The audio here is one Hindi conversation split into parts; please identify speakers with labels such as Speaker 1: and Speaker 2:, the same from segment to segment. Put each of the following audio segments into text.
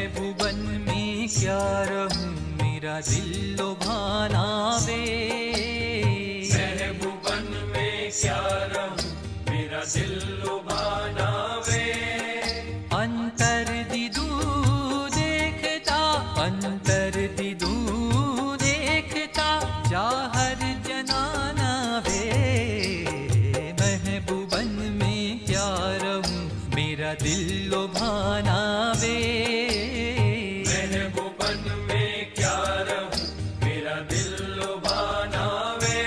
Speaker 1: महबूबन में क्या रहूं, मेरा दिल लुभाना वे।
Speaker 2: महबूबन में क्या रहूं, मेरा दिल लुभाना वे।
Speaker 1: अंतर दिदू देखता, अंतर दिदू देखता, चाहर जनाना वे। महबूबन में क्या रहूं, मेरा दिल लुभाना वे।
Speaker 2: महबूबन में क्या रहूं, मेरा दिल लुभाना वे।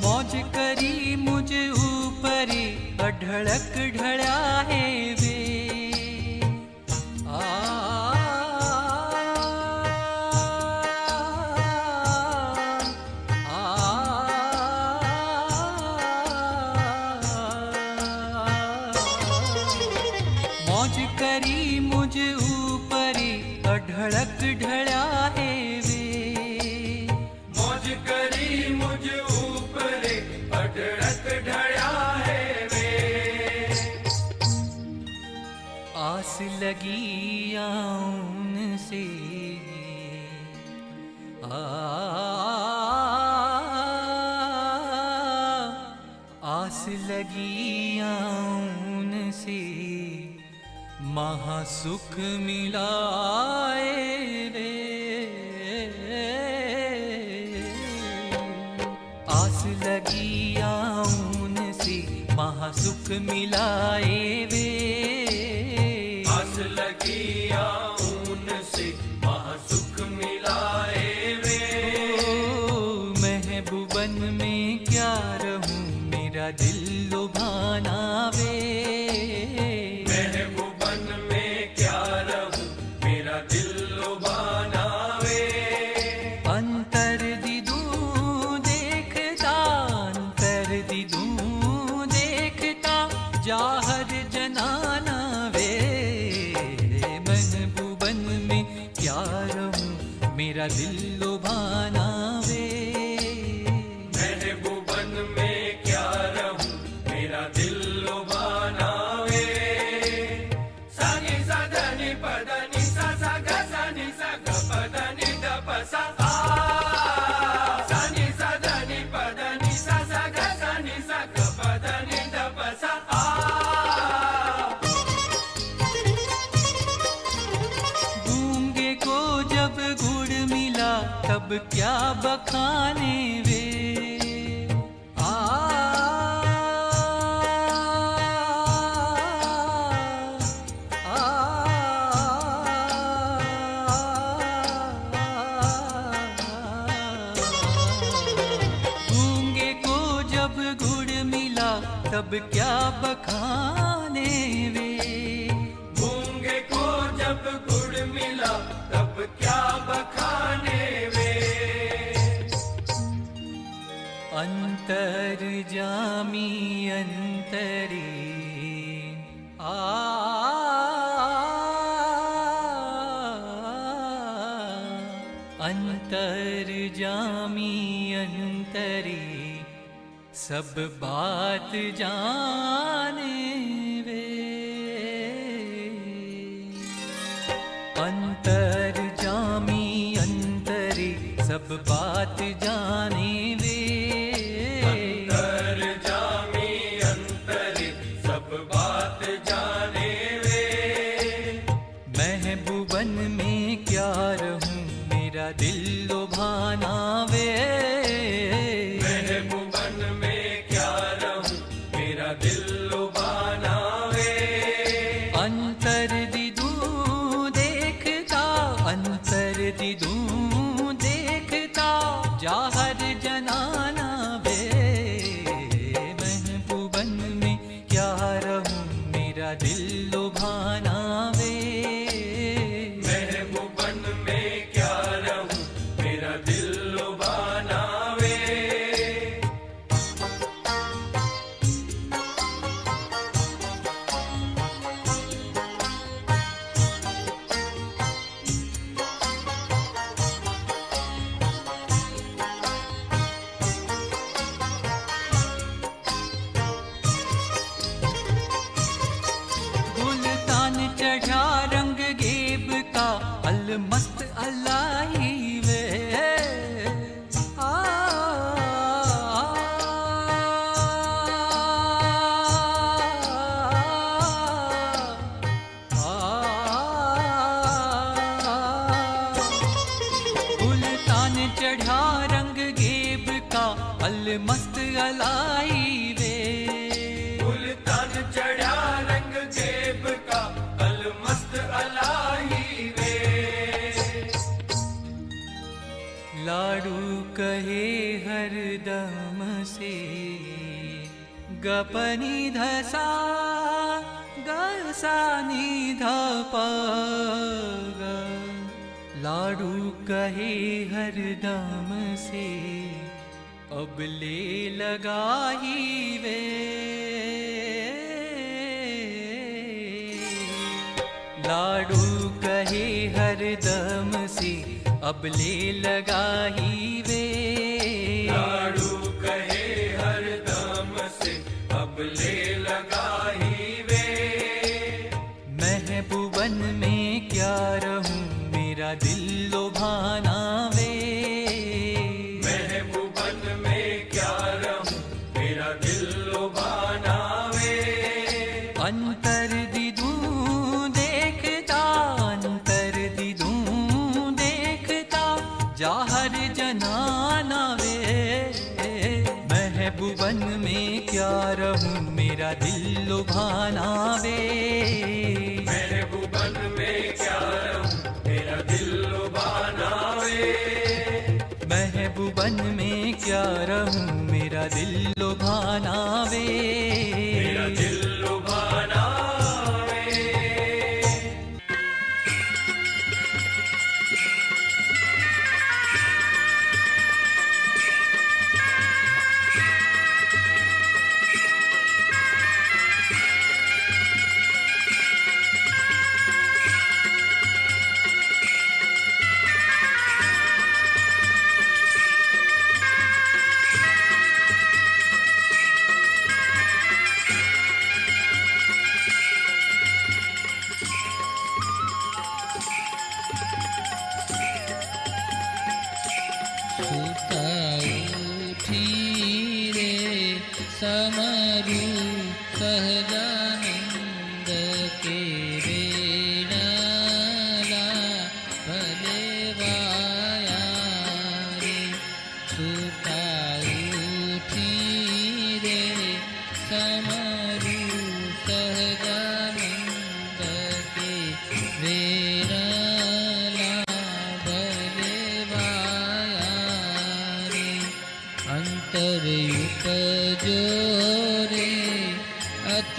Speaker 1: मौज करी मुझ ऊपरी, अढड़क ढड़ा है वे। आ, आ, मौज करी मुझ ऊपरी, अढड़क ढड़ा है वे।
Speaker 2: मौज करी मुझ ऊपर, अढड़क ढड़ा है वे।
Speaker 1: आस लगी उनसे, आस लगी उनसे, महासुख मिलाए रे। आस लगी उनसे, महासुख मिलाए वे।
Speaker 2: आस लगी उनसे, महासुख मिलाए वे।
Speaker 1: महबूबन में क्या रहूं, मेरा दिल लुभाना वे।
Speaker 2: महबूबन में क्या रहूं, मेरा दिल लुभाना वे।
Speaker 1: अंतर दिदू देखता, अंतर दिदू देखता, जाहर जनाना वे। महबूबन में क्या रहूं, मेरा दिल लुभाना वे।
Speaker 2: महबूबन में क्या रहूं, मेरा दिल लुभाना वे। सा नि सा ध नि प ध नि सा सा ग सा नि सा ग प ध नि ध प सा। सा नि सा ध नि प ध नि सा सा ग सा नि सा ग प ध नि ध प सा।
Speaker 1: गूंगे को जब गुड़ मिला, तब क्या बखाने वे। आ, आ, गूंगे को जब गुड़ मिला, तब क्या बखाने वे।
Speaker 2: गूंगे को जब गुड़ मिला, तब क्या बखाने वे।
Speaker 1: अंतर जामी अंतरी, अंतर जामी अंतरी, सब बात जाने वे। अंतर जामी अंतरी, सब बात जाने वे।
Speaker 2: अंतर जामी अंतरी, सब बात जाने वे।
Speaker 1: महबूबन में क्या रहूं, मेरा दिल लुभाना वे।
Speaker 2: महबूबन में क्या रहूं, मेरा दिल लुभाना वे।
Speaker 1: अंतर दिदू देखता, अंतर दिदू देखता, जाहर जनाना वे। महबूबन में क्या रहूं, मेरा दिल लुभाना वे।
Speaker 2: महबूबन में क्या रहूं, मेरा दिल लुभाना वे।
Speaker 1: मस्त अलाई वे आ, गुलतान चढ़ा रंग गेब का अल मस्त अलाई वे
Speaker 2: गुलतान चढ़ा रंग जेब का अलमस्त अलाई वे
Speaker 1: लाडू कहे हरदम से गपनी धसा गसानी धप लाडू कहे हरदम से अब ले लगाई वे लाडू कहे हरदम से अब ले लगाई वे
Speaker 2: लाडू कहे हरदम से अब ले लगाही वे
Speaker 1: महबूबन में क्या रहूं मेरा दिल लुभाना वे
Speaker 2: महबूबन में क्या रहूं मेरा दिल लुभाना वे
Speaker 1: अंतर दिदूं देखता अंतर दिदूं देखता जाहर जनाना वे महबूबन में क्या रहूं मेरा दिल लुभाना वे
Speaker 2: महबूबन में क्या रहूं मेरा दिल लुभाना वे
Speaker 1: महबूबन में क्या रहूं मेरा दिल लुभाना वे
Speaker 2: मेरा दिल लुभाना वे
Speaker 3: समरु सहजानंद के रेणाला भले वाया रे सुता उठी रे समरु सहजानंद के रेणाला भले वाया रे अंतरयुक्त जो रे अथ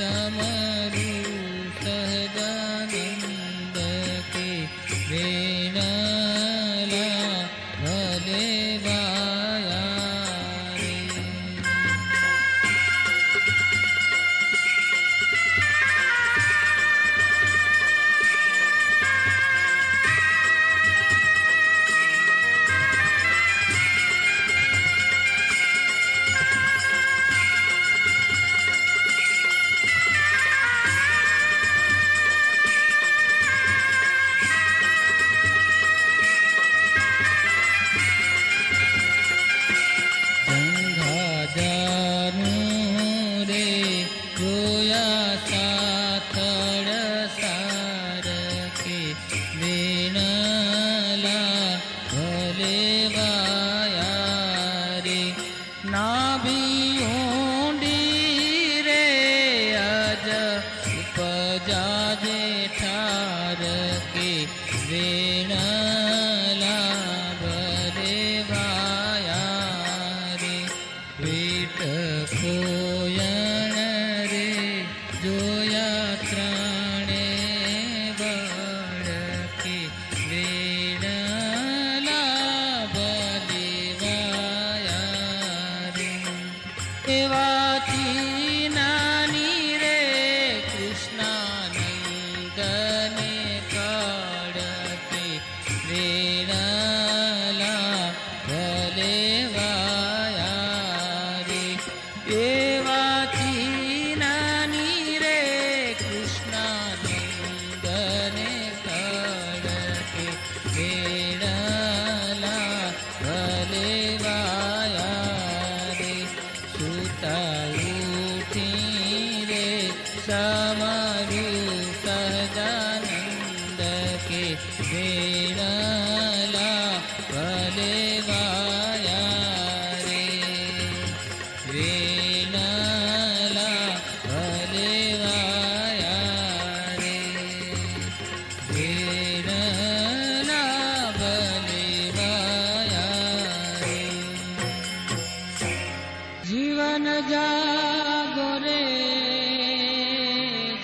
Speaker 3: समरू सहजानंद के वेणला भले वाया रे। जीवन जागो रे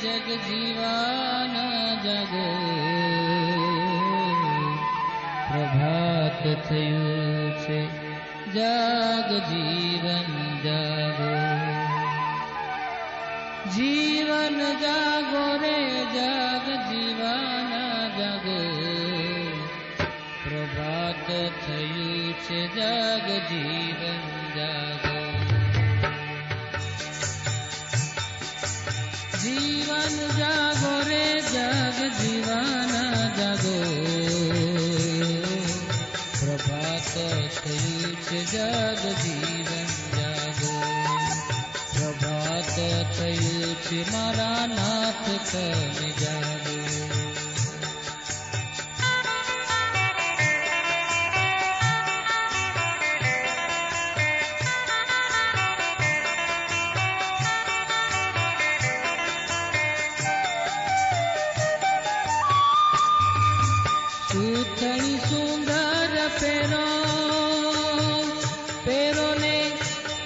Speaker 3: जग जीवन जागो प्रभात थયું છે जाग जीवन जागो जीवन जागो रे जग जीवन जागो प्रभात થયું છે जग जीवन जागो जीवन जागो रे जग जीवन जागो प्रभात થયું છે जग जीवन जागो प्रभात થયું છે મારા નાથ તમે જાગો सूथड़ी सुंदर पेरो पेरो ने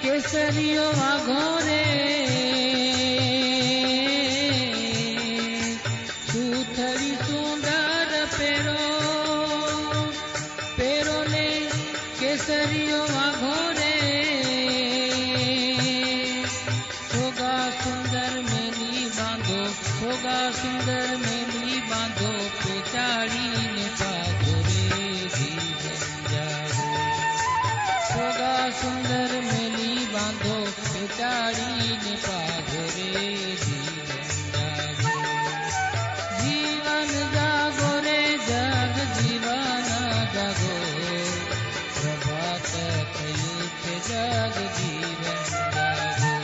Speaker 3: केसरियो वाघो रे सूथड़ी सुंदर पेरो पेरो ने केसरियो वाघो रे सोगा सुंदर मेली बांधो सोगा सुंदर मेली बांधो पेचाड़ी सुंदर मेली बांधो पेचाड़ी ने पागो रे जीवन जागो रे जग जीवन जागो प्रभात થયું છે जग जीवन जागो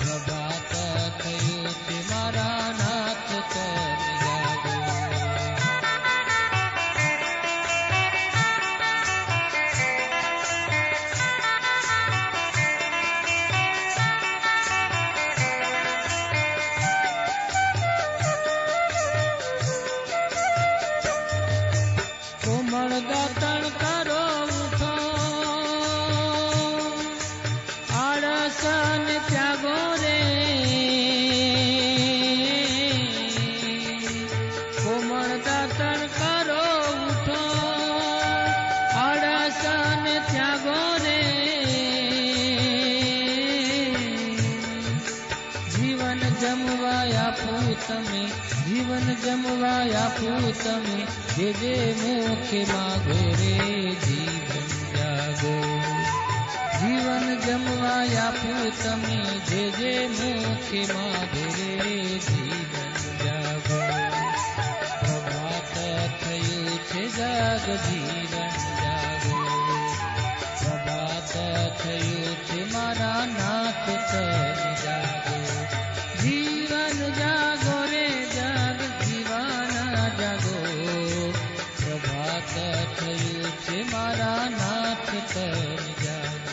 Speaker 3: प्रभात થયું છે મારા નાથ તમે જાગો જમવાયા પૂતમે જીવન જમવાયા પૂતમે જે મુખે માગો રે જીવન જાગો જીવન જમવાયા પૂતમે જે મુખે માગો રે જીવન જાગો પ્રભાત થયું છે જાગ જીવન જાગો પ્રભાત થયું છે મારા નાથ તન જાગો જીવન જાગો રે જાગ જીવાના જાગો પ્રભાત થયું છે મારા નાથ તન જાગો